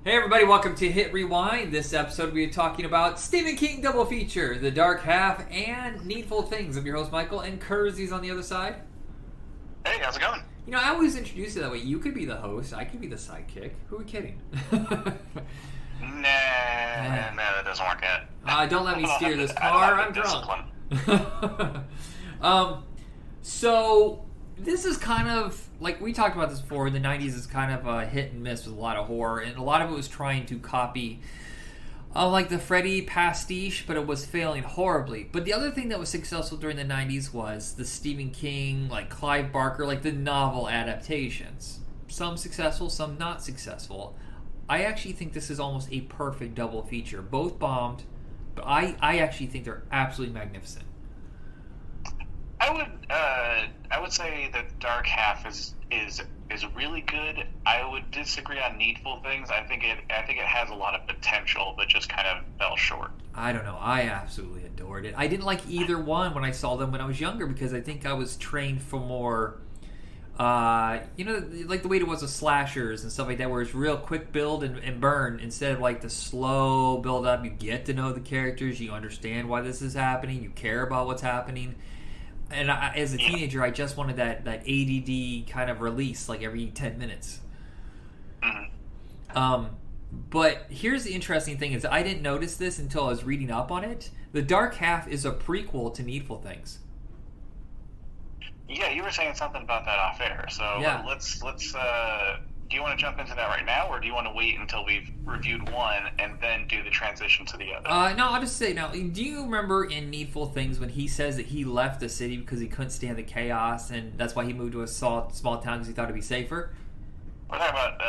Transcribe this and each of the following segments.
Hey everybody, welcome to Hit Rewind. This episode we are talking about Stephen King double feature, The Dark Half and Needful Things. I'm your host Michael, and Kersey's on the other sid. Hey, how's it going? You know, I always introduce it that way. You could be the host, I could be the sidekick. Who are we kidding? Nah, that doesn't work out. Don't let me steer this car, I'm drunk. So, this is kind of, like we talked about this before, in the 90s is kind of a hit and miss with a lot of horror, and a lot of it was trying to copy like the Freddy pastiche, but it was failing horribly. But the other thing that was successful during the 90s was the Stephen King, like Clive Barker, like the novel adaptations. Some successful, some not successful. I actually think this is almost a perfect double feature. Both bombed, but I actually think they're absolutely magnificent. I would say that Dark Half is really good. I would disagree on Needful Things. I think it has a lot of potential, but just kind of fell short. I don't know. I absolutely adored it. I didn't like either one when I saw them when I was younger because I think I was trained for more, like the way it was with slashers and stuff like that, where it's real quick build and burn instead of like the slow build up. You get to know the characters, you understand why this is happening, you care about what's happening. And as a teenager, I just wanted that ADD kind of release, like every 10 minutes. Mm-hmm. But here's the interesting thing is I didn't notice this until I was reading up on it. The Dark Half is a prequel to Needful Things. Yeah, you were saying something about that off air. So yeah. let's do you want to jump into that right now, or do you want to wait until we've reviewed one and then do the transition to the other? No, I'll just say now. Do you remember in Needful Things when he says that he left the city because he couldn't stand the chaos, and that's why he moved to a small town because he thought it'd be safer? We're talking about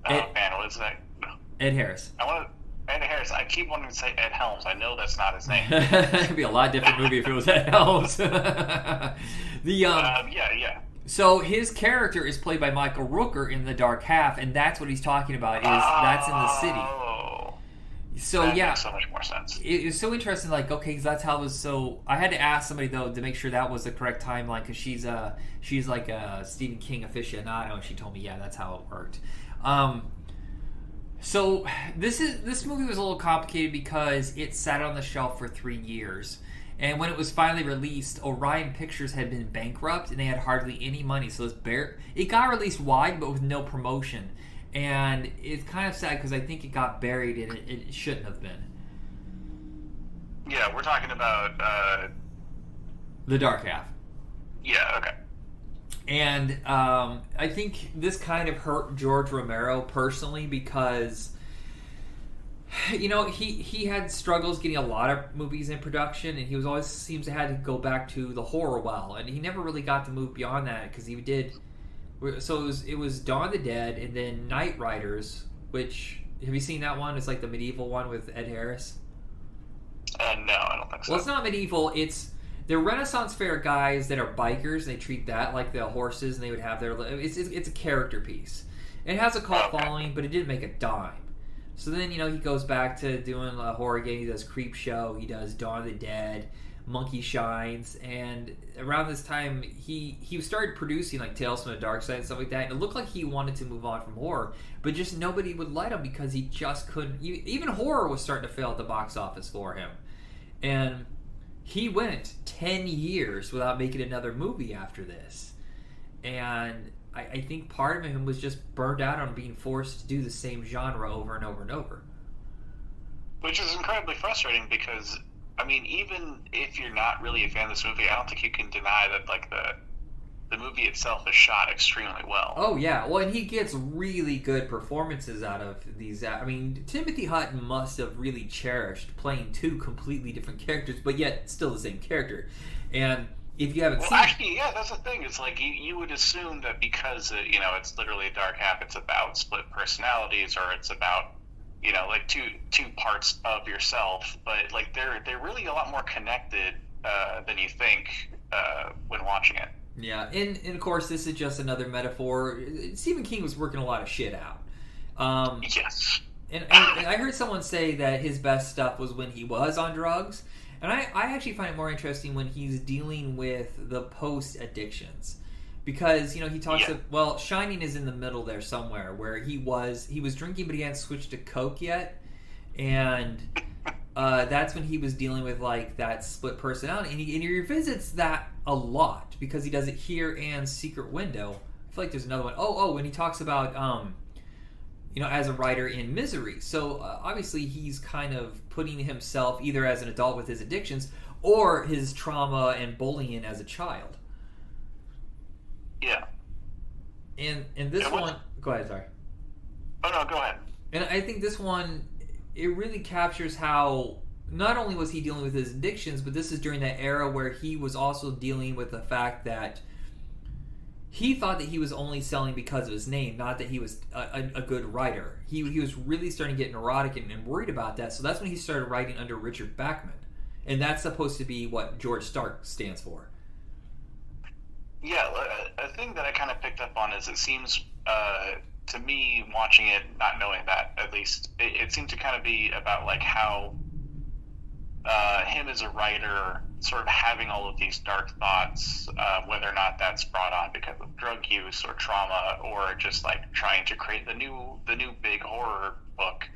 what is that? Ed Harris. Ed Harris. I keep wanting to say Ed Helms. I know that's not his name. It'd be a lot different movie if it was Ed Helms. Yeah. So his character is played by Michael Rooker in The Dark Half, and that's what he's talking about. That's in the city. So that makes so much more sense. It's so interesting. Like, okay, because that's how it was. So I had to ask somebody though to make sure that was the correct timeline because she's like a Stephen King aficionado, and she told me that's how it worked. So this movie was a little complicated because it sat on the shelf for 3 years. And when it was finally released, Orion Pictures had been bankrupt and they had hardly any money. So it got released wide but with no promotion. And it's kind of sad because I think it got buried and it shouldn't have been. Yeah, we're talking about... The Dark Half. Yeah, okay. And I think this kind of hurt George Romero personally because... he had struggles getting a lot of movies in production, and he was always seems to have to go back to the horror well, and he never really got to move beyond that because he did. So it was Dawn of the Dead, and then Night Riders. Which have you seen that one? It's like the medieval one with Ed Harris. No, I don't think so. Well, it's not medieval. They're Renaissance fair guys that are bikers. And they treat that like the horses, and they would have their. It's a character piece. It has a cult following, but it didn't make a dime. So then, he goes back to doing a horror game. He does Creep Show. He does Dawn of the Dead, Monkey Shines. And around this time, he started producing like Tales from the Dark Side and stuff like that. And it looked like he wanted to move on from horror. But just nobody would let him because he just couldn't. Even horror was starting to fail at the box office for him. And he went 10 years without making another movie after this. And... I think part of him was just burned out on being forced to do the same genre over and over and over. Which is incredibly frustrating because, I mean, even if you're not really a fan of this movie, I don't think you can deny that, like, the movie itself is shot extremely well. Oh, yeah. Well, and he gets really good performances out of these. I mean, Timothy Hutton must have really cherished playing two completely different characters, but yet still the same character. And... if you haven't seen... actually, yeah, that's the thing. It's like you would assume that because, it's literally a Dark Half, it's about split personalities or it's about, like two parts of yourself. But, like, they're really a lot more connected than you think when watching it. Yeah, and of course, this is just another metaphor. Stephen King was working a lot of shit out. Yes. And I heard someone say that his best stuff was when he was on drugs. And I actually find it more interesting when he's dealing with the post-addictions. because he talks well, Shining is in the middle there somewhere where he was drinking, but he hadn't switched to Coke yet, and that's when he was dealing with like that split personality, and he revisits that a lot because he does it here and Secret Window. I feel like there's another one. When he talks about as a writer in Misery. So obviously he's kind of putting himself either as an adult with his addictions or his trauma and bullying as a child. Yeah. And this one... Go ahead, sorry. Oh, no, go ahead. And I think this one, it really captures how not only was he dealing with his addictions, but this is during that era where he was also dealing with the fact that he thought that he was only selling because of his name, not that he was a good writer. He was really starting to get neurotic and worried about that. So that's when he started writing under Richard Bachman. And that's supposed to be what George Stark stands for. Yeah, a thing that I kind of picked up on is it seems, to me, watching it, not knowing that, at least, it seemed to kind of be about like how him as a writer sort of having all of these dark thoughts, whether or not that's brought on because of drug use or trauma, or just like trying to create the new big horror book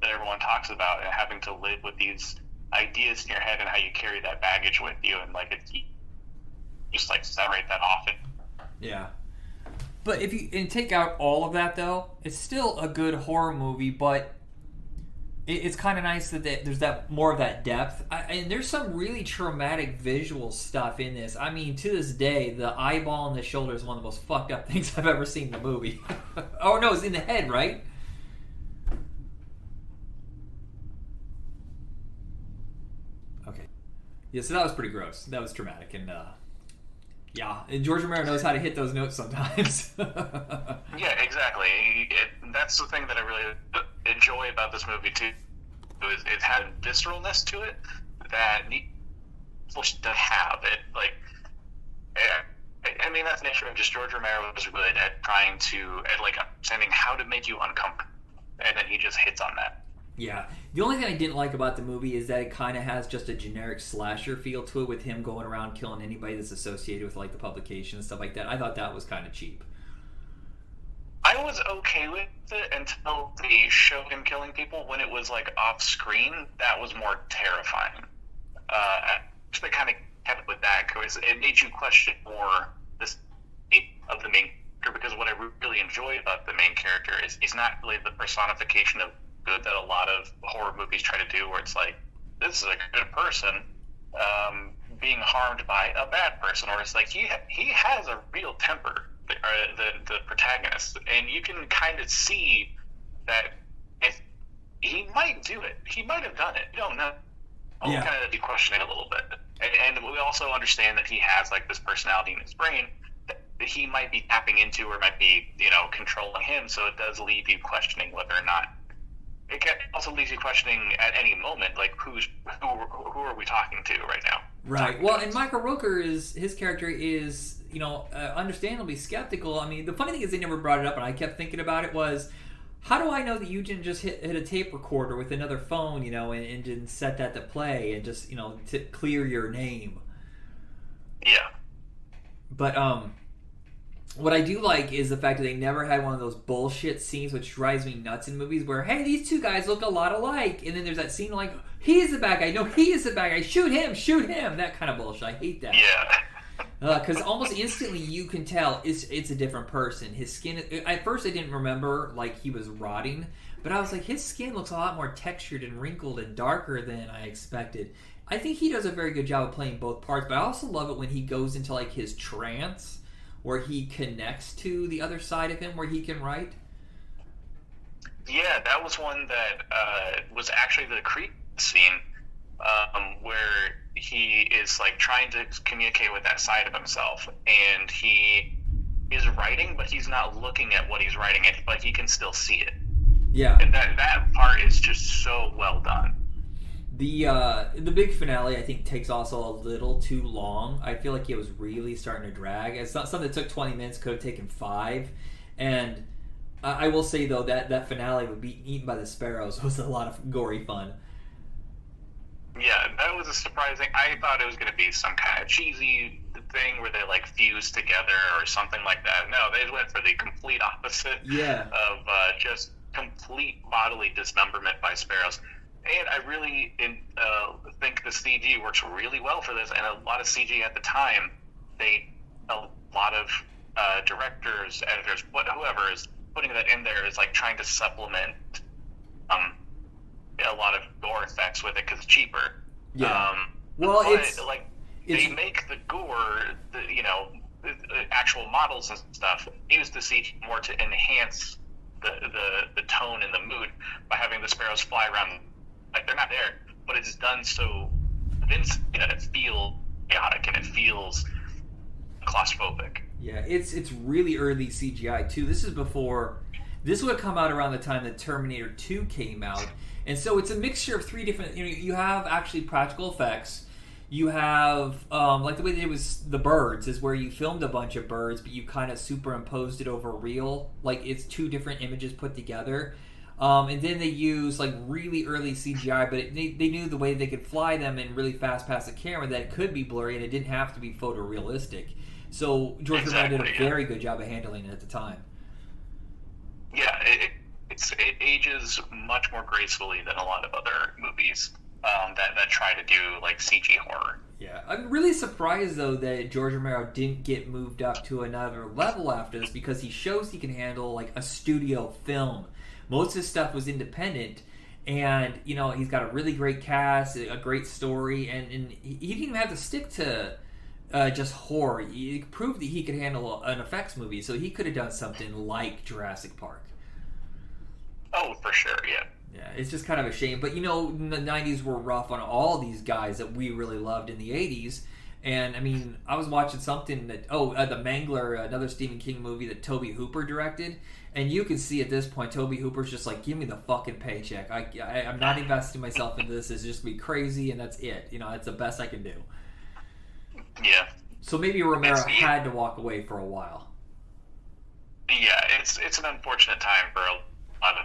that everyone talks about, and having to live with these ideas in your head and how you carry that baggage with you, and like it's just like separate that off. Yeah. But if you take out all of that, though, it's still a good horror movie, but it's kind of nice that there's that more of that depth. And there's some really traumatic visual stuff in this. I mean, to this day, the eyeball in the shoulder is one of the most fucked up things I've ever seen in the movie. Oh, no, it's in the head, right? Okay. Yeah, so that was pretty gross. That was traumatic. And, yeah, and George Romero knows how to hit those notes sometimes. Yeah, exactly. That's the thing that I really enjoy about this movie too. It had visceralness to it that Needful should have. It like, I mean, that's the nature of just George Romero was good at trying to like understanding how to make you uncomfortable, and then he just hits on that. Yeah. The only thing I didn't like about the movie is that it kind of has just a generic slasher feel to it, with him going around killing anybody that's associated with like the publication and stuff like that. I thought that was kind of cheap. I was okay with it until they showed him killing people. When it was like off screen, that was more terrifying. They kind of kept with that because it made you question more this of the main character, because what I really enjoy about the main character is he's not really the personification of good that a lot of horror movies try to do, where it's like, this is a good person being harmed by a bad person, or it's like he has a real temper, the protagonist, and you can kind of see that if he might do it, he might have done it, you don't know. I'll kind of be questioning a little bit, and we also understand that he has like this personality in his brain that he might be tapping into, or might be controlling him, so it does leave you questioning whether or not. It also leaves you questioning at any moment, like who are we talking to right now? Right. Well, and Michael Rooker his character is understandably skeptical. I mean, the funny thing is they never brought it up, and I kept thinking about it was, how do I know that you didn't just hit a tape recorder with another phone, and didn't set that to play and just to clear your name? Yeah. But what I do like is the fact that they never had one of those bullshit scenes, which drives me nuts in movies, where, hey, these two guys look a lot alike, and then there's that scene like, he's the bad guy, no, he is the bad guy, shoot him, that kind of bullshit. I hate that. Yeah. Because almost instantly you can tell it's a different person. His skin, at first I didn't remember like he was rotting, but I was like, his skin looks a lot more textured and wrinkled and darker than I expected. I think he does a very good job of playing both parts, but I also love it when he goes into like his trance, where he connects to the other side of him, where he can write. Yeah, that was one that was actually the creep scene, where he is like trying to communicate with that side of himself, and he is writing, but he's not looking at what he's writing, but he can still see it. Yeah, and that part is just so well done. The big finale, I think, takes also a little too long. I feel like it was really starting to drag. It's not something that took 20 minutes, could have taken 5. And I will say, though, that finale would be eaten by the sparrows. It was a lot of gory fun. Yeah, that was a surprising. I thought it was going to be some kind of cheesy thing where they like fuse together or something like that. No, they went for the complete opposite. Yeah. Of just complete bodily dismemberment by sparrows. And I really think the CG works really well for this, and a lot of CG at the time, a lot of directors, editors, whoever is putting that in there is like trying to supplement a lot of gore effects with it because it's cheaper. Yeah. Well, they make the gore, the actual models and stuff, use the CG more to enhance the tone and the mood by having the sparrows fly around. Like, they're not there, but it's done so convincing that it feels chaotic and it feels claustrophobic. Yeah, it's really early CGI too. This would have come out around the time that Terminator 2 came out, and so it's a mixture of three different. You have actually practical effects. You have like the way they did was the birds is where you filmed a bunch of birds, but you kind of superimposed it over real, like it's two different images put together. And then they use like really early CGI, but they knew the way they could fly them and really fast past the camera that it could be blurry and it didn't have to be photorealistic. So George Romero did a very good job of handling it at the time. Yeah, it ages much more gracefully than a lot of other movies that try to do like CG horror. Yeah, I'm really surprised though that George Romero didn't get moved up to another level after this, because he shows he can handle like a studio film. Most of his stuff was independent, and he's got a really great cast, a great story, and he didn't even have to stick to just horror. He proved that he could handle an effects movie, so he could have done something like Jurassic Park. Oh, for sure, yeah. Yeah, it's just kind of a shame. But, the 90s were rough on all these guys that we really loved in the 80s. And, I mean, I was watching something that... The Mangler, another Stephen King movie that Tobe Hooper directed. And you can see at this point, Tobe Hooper's just like, give me the fucking paycheck. I'm not investing myself into this. It's just going to be crazy, and that's it. That's the best I can do. Yeah. So maybe Romero had to walk away for a while. Yeah, it's an unfortunate time for a lot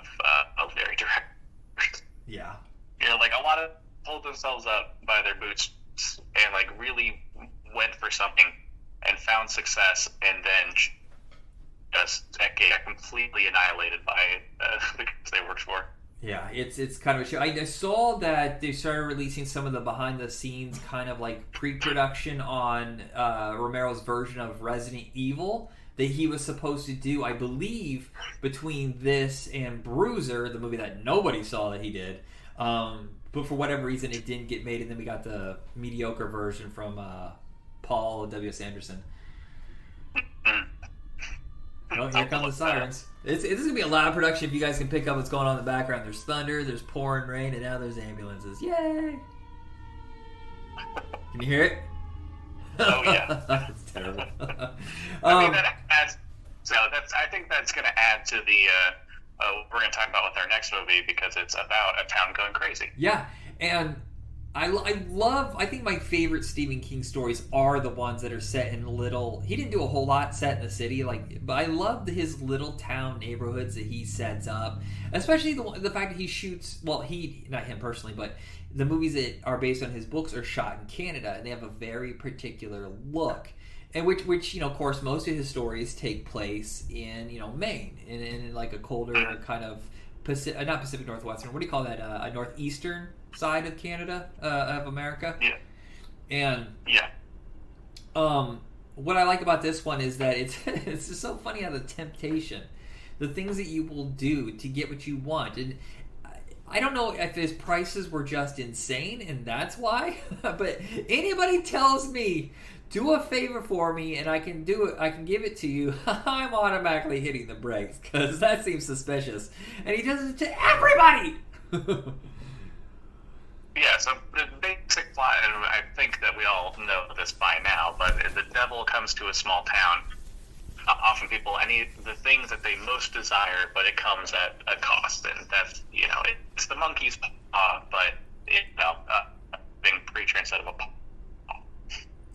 of very directors. Yeah. Like a lot of pulled themselves up by their boots and like really went for something and found success, and then just get completely annihilated by the guys they worked for. Yeah, it's kind of a show. I saw that they started releasing some of the behind the scenes kind of like pre-production on Romero's version of Resident Evil that he was supposed to do, I believe, between this and Bruiser, the movie that nobody saw that he did. But for whatever reason, it didn't get made, and then we got the mediocre version from Paul W.S. Anderson. Oh, here come the sirens. This is going to be a loud production if you guys can pick up what's going on in the background. There's thunder, there's pouring rain, and now there's ambulances. Yay! Can you hear it? Oh, yeah. That's terrible. I think that's going to add to the we're going to talk about with our next movie, because it's about a town going crazy. Yeah, and I think my favorite Stephen King stories are the ones that are set in he didn't do a whole lot set in the city, but I love his little town neighborhoods that he sets up, especially the fact that he shoots, not him personally, but the movies that are based on his books are shot in Canada, and they have a very particular look. And which of course, most of his stories take place in, Maine, in like a colder kind of not Pacific Northwestern. What do you call that? A northeastern side of Canada, of America. Yeah. And what I like about this one is that it's just so funny how the temptation, the things that you will do to get what you want, and I don't know if his prices were just insane and that's why, but anybody tells me, do a favor for me and I can do it, I can give it to you, I'm automatically hitting the brakes, because that seems suspicious. And he does it to everybody! Yeah, so the basic plot, and I think that we all know this by now, but the devil comes to a small town. Often people, the things that they most desire, but it comes at a cost, and that's, it's the monkey's paw, but, being preacher instead of a paw.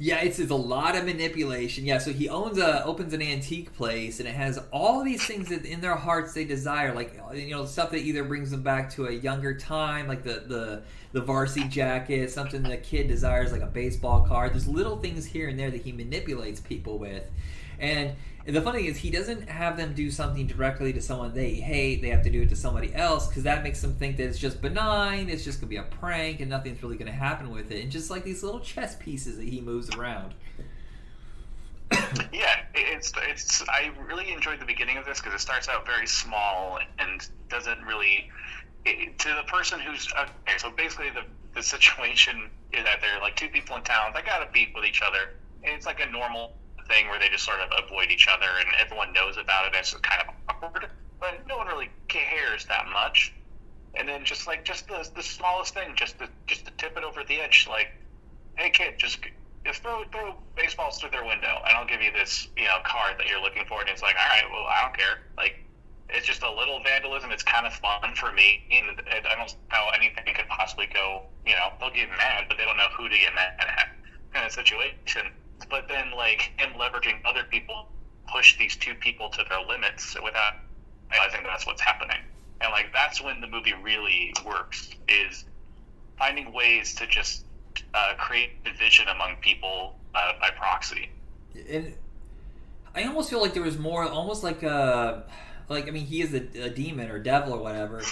Yeah, it's a lot of manipulation. Yeah, so he opens an antique place, and it has all of these things that in their hearts they desire, like stuff that either brings them back to a younger time, like the the varsity jacket, something the kid desires, like a baseball card. There's little things here and there that he manipulates people with. And the funny thing is, he doesn't have them do something directly to someone they hate. They have to do it to somebody else, because that makes them think that it's just benign, it's just going to be a prank, and nothing's really going to happen with it. And just like these little chess pieces that he moves around. Yeah, it's. I really enjoyed the beginning of this because it starts out very small and doesn't really. To the person who's okay, so basically the situation is that they're like two people in town. They got to beef with each other. And it's like a normal thing where they just sort of avoid each other, and everyone knows about it. It's kind of awkward, but no one really cares that much. And then just the smallest thing, just to tip it over the edge, like, hey kid, just throw baseballs through their window, and I'll give you this card that you're looking for. And it's like, all right, well, I don't care. Like, it's just a little vandalism. It's kind of fun for me. And I don't know how anything could possibly go. They'll get mad, but they don't know who to get mad at, kind of situation. But then, like, him leveraging other people, push these two people to their limits without realizing that's what's happening. And, like, that's when the movie really works, is finding ways to just create division among people by proxy. And I almost feel like there was more, almost like he is a demon or devil or whatever.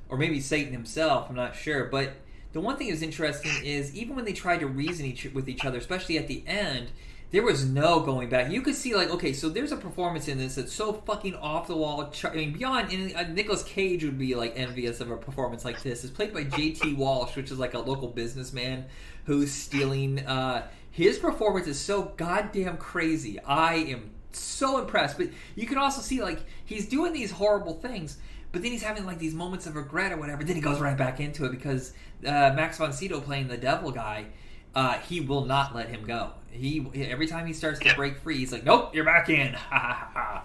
Or maybe Satan himself, I'm not sure. But the one thing that was interesting is even when they tried to reason with each other, especially at the end, there was no going back. You could see, like, okay, so there's a performance in this that's so fucking off the wall. Beyond, Nicolas Cage would be, like, envious of a performance like this. It's played by J.T. Walsh, which is, like, a local businessman who's stealing. His performance is so goddamn crazy. I am so impressed. But you can also see, like, he's doing these horrible things, but then he's having, like, these moments of regret or whatever. Then he goes right back into it because Max von Sydow, playing the devil guy, he will not let him go. Every time he starts to break free, he's like, nope, you're back in. Ha ha ha.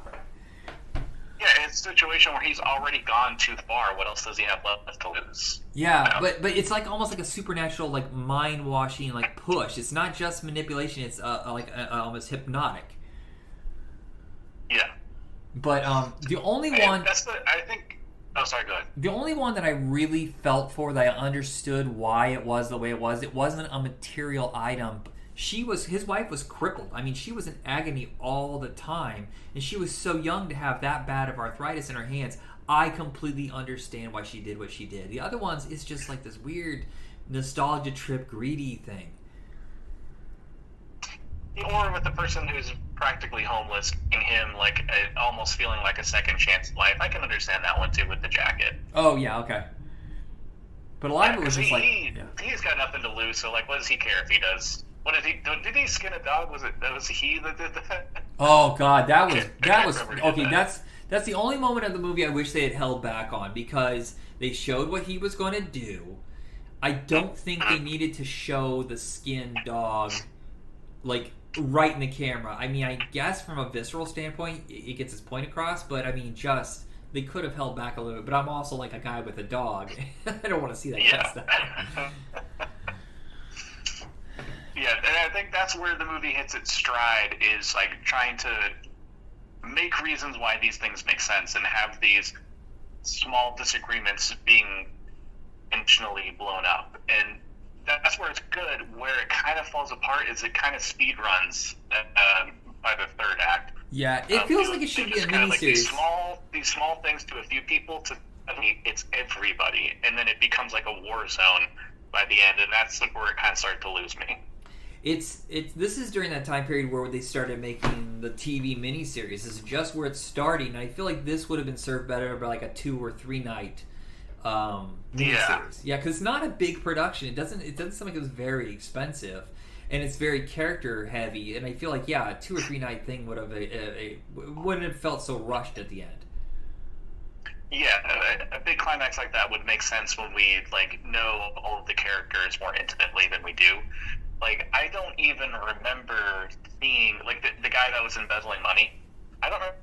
Yeah, it's a situation where he's already gone too far. What else does he have left to lose? Yeah, but it's like almost like a supernatural, like, mind-washing, like, push. It's not just manipulation. It's almost hypnotic. Yeah. But the only one... I think... Oh, sorry, go ahead. The only one that I really felt for, that I understood why it was the way it wasn't a material item. His wife was crippled. I mean, she was in agony all the time, and she was so young to have that bad of arthritis in her hands. I completely understand why she did what she did. The other ones, it's just like this weird nostalgia trip, greedy thing. Or with the person who's practically homeless, giving him like almost feeling like a second chance at life. I can understand that one too with the jacket. Oh yeah, okay. But a lot of it was just he's got nothing to lose. So like, what does he care if he does? What did he? Did he skin a dog? Was he that did that? Oh god, that was okay. That's the only moment of the movie I wish they had held back on, because they showed what he was going to do. I don't think they needed to show the skinned dog like right in the camera. I mean, I guess from a visceral standpoint, it gets its point across, but I mean, they could have held back a little bit. But I'm also like a guy with a dog. I don't want to see that kind of stuff. Yeah, and I think that's where the movie hits its stride, is like trying to make reasons why these things make sense and have these small disagreements being intentionally blown up. And that's where it's good. Where it kind of falls apart is it kind of speed runs by the third act. Yeah, it feels like it should be a miniseries. Like these small things to a few people, it's everybody, and then it becomes like a war zone by the end, and that's where it kind of started to lose me. This is during that time period where they started making the TV miniseries. This is just where it's starting, and I feel like this would have been served better by like a 2 or 3 night miniseries. Yeah, because it's not a big production. It doesn't seem like it was very expensive, and it's very character heavy. And I feel like a 2 or 3 night thing wouldn't have felt so rushed at the end. Yeah, a big climax like that would make sense when we like know all of the characters more intimately than we do. Like, I don't even remember seeing like the guy that was embezzling money. I don't remember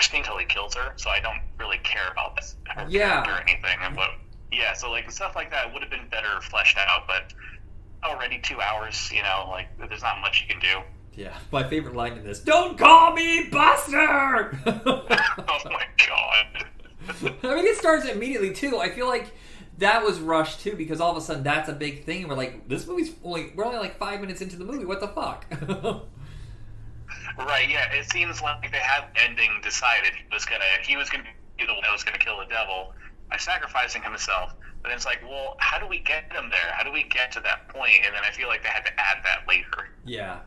seeing until he kills her, so I don't really care about this character or anything. So like stuff like that would have been better fleshed out. But already 2 hours, like there's not much you can do. Yeah, my favorite line in this: "Don't call me Buster!" Oh my god. I mean, it starts immediately too. I feel like that was rushed too because all of a sudden that's a big thing. And we're like, we're only like 5 minutes into the movie. What the fuck? Right? Yeah. It seems like they had the ending decided. He was gonna be the one that was gonna kill the devil by sacrificing himself. But then it's like, well, how do we get him there? How do we get to that point? And then I feel like they had to add that later. Yeah.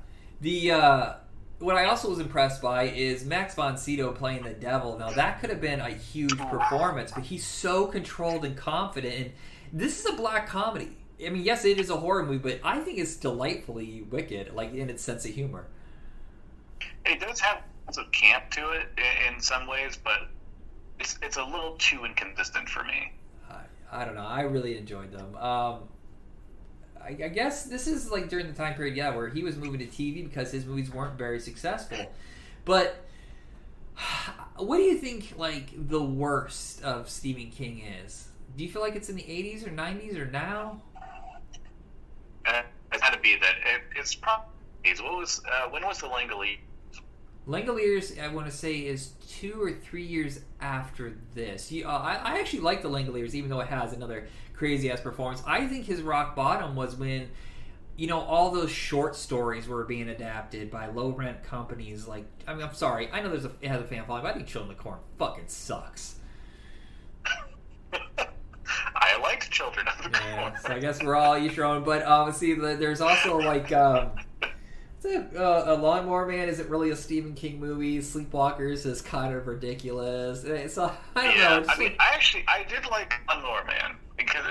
What I also was impressed by is Max von Sydow playing the devil. Now, that could have been a huge performance, but he's so controlled and confident. And this is a black comedy. I mean, yes, it is a horror movie, but I think it's delightfully wicked, like in its sense of humor. It does have some camp to it in some ways, but it's a little too inconsistent for me. I don't know. I really enjoyed them. I guess this is like during the time period, where he was moving to TV because his movies weren't very successful. But what do you think, like, the worst of Stephen King is? Do you feel like it's in the 80s or 90s or now? It's got to be that. It's probably... when was The Langoliers? Langoliers, I want to say, is 2 or 3 years after this. I actually like The Langoliers, even though it has another crazy-ass performance. I think his rock bottom was when, all those short stories were being adapted by low-rent companies. Like, I mean, I'm sorry. I know it has a fan following, but I think Children of the Corn fucking sucks. I liked Children of the Corn. So I guess we're all each your own. But, see, there's also, like... a Lawnmower Man isn't really a Stephen King movie. Sleepwalkers is kind of ridiculous. So I don't know. I mean, I did like Lawnmower Man because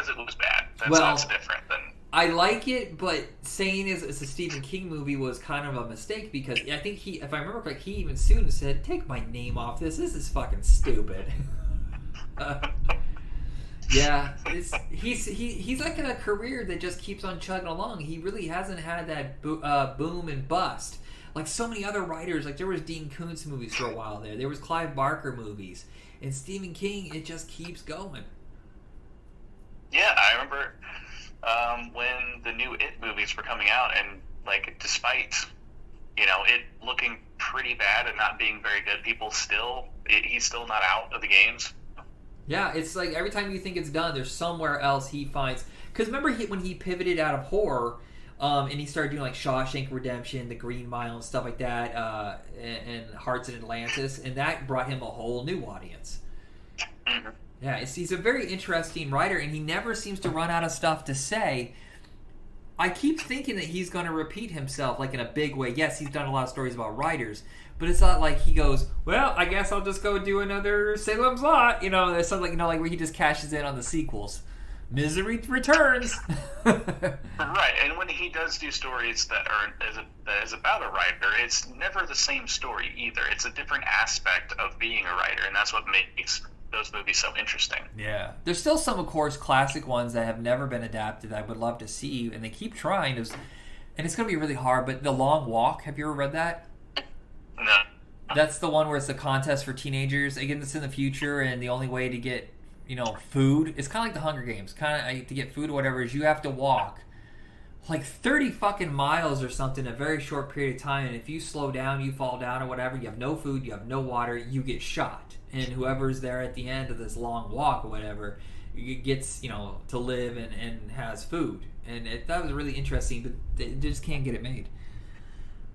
it was bad. That's different than. I like it, but saying it's a Stephen King movie was kind of a mistake because I think if I remember correctly, he even sued and said, "Take my name off this. This is fucking stupid." Yeah, he's like in a career that just keeps on chugging along. He really hasn't had that boom and bust like so many other writers. Like there was Dean Koontz movies for a while there. There was Clive Barker movies, and Stephen King. It just keeps going. Yeah, I remember when the new It movies were coming out, and like despite it looking pretty bad and not being very good, he's still not out of the games. Yeah, it's like every time you think it's done, there's somewhere else he finds. Because remember when he pivoted out of horror, and he started doing like Shawshank Redemption, The Green Mile, and stuff like that, and Hearts in Atlantis, and that brought him a whole new audience. Yeah, he's a very interesting writer, and he never seems to run out of stuff to say. I keep thinking that he's going to repeat himself, like in a big way. Yes, he's done a lot of stories about writers, but it's not like he goes, well, I guess I'll just go do another Salem's Lot. There's something, like where he just cashes in on the sequels. Misery returns. Right, and when he does do stories that is about a writer, it's never the same story either. It's a different aspect of being a writer, and that's what makes those movies so interesting. Yeah. There's still some, of course, classic ones that have never been adapted that I would love to see, and they keep trying. And it's going to be really hard, but The Long Walk, have you ever read that? No. That's the one where it's a contest for teenagers. Again, it's in the future, and the only way to get, food, it's kind of like the Hunger Games. Kind of to get food or whatever is you have to walk like 30 fucking miles or something in a very short period of time, and if you slow down, you fall down or whatever, you have no food, you have no water, you get shot. And whoever's there at the end of this long walk or whatever gets, to live and has food. And that was really interesting, but they just can't get it made.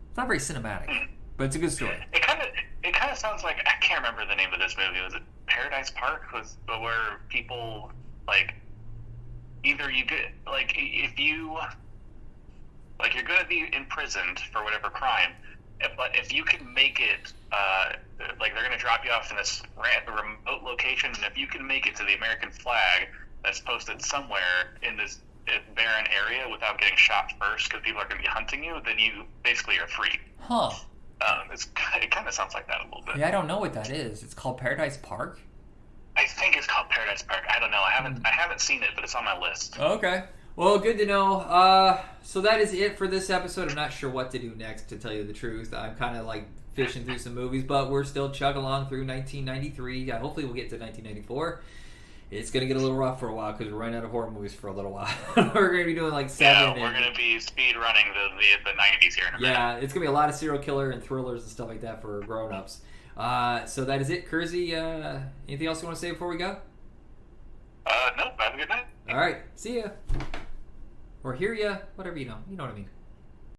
It's not very cinematic, but it's a good story. It kind of sounds like, I can't remember the name of this movie. Was it Paradise Park? Where people, like, either you get, like, if you, like, you're going to be imprisoned for whatever crime, but if you can make it, like they're going to drop you off in this remote location, and if you can make it to the American flag that's posted somewhere in this barren area without getting shot first because people are going to be hunting you, then you basically are free. Huh. It kind of sounds like that a little bit. Yeah, I don't know what that is. It's called Paradise Park? I think it's called Paradise Park. I don't know. I haven't seen it, but it's on my list. Okay. Well, good to know. So that is it for this episode. I'm not sure what to do next, to tell you the truth. I'm kind of like fishing through some movies, but we're still chugging along through 1993. Yeah, hopefully we'll get to 1994. It's going to get a little rough for a while because we're running out of horror movies for a little while. We're going to be doing like 7. Yeah, we're going to be speed running the 90s here in a minute. Yeah, it's going to be a lot of serial killer and thrillers and stuff like that for grown-ups. So that is it. Kersey, anything else you want to say before we go? No, All right. See ya. Or hear ya. Whatever you know. You know what I mean.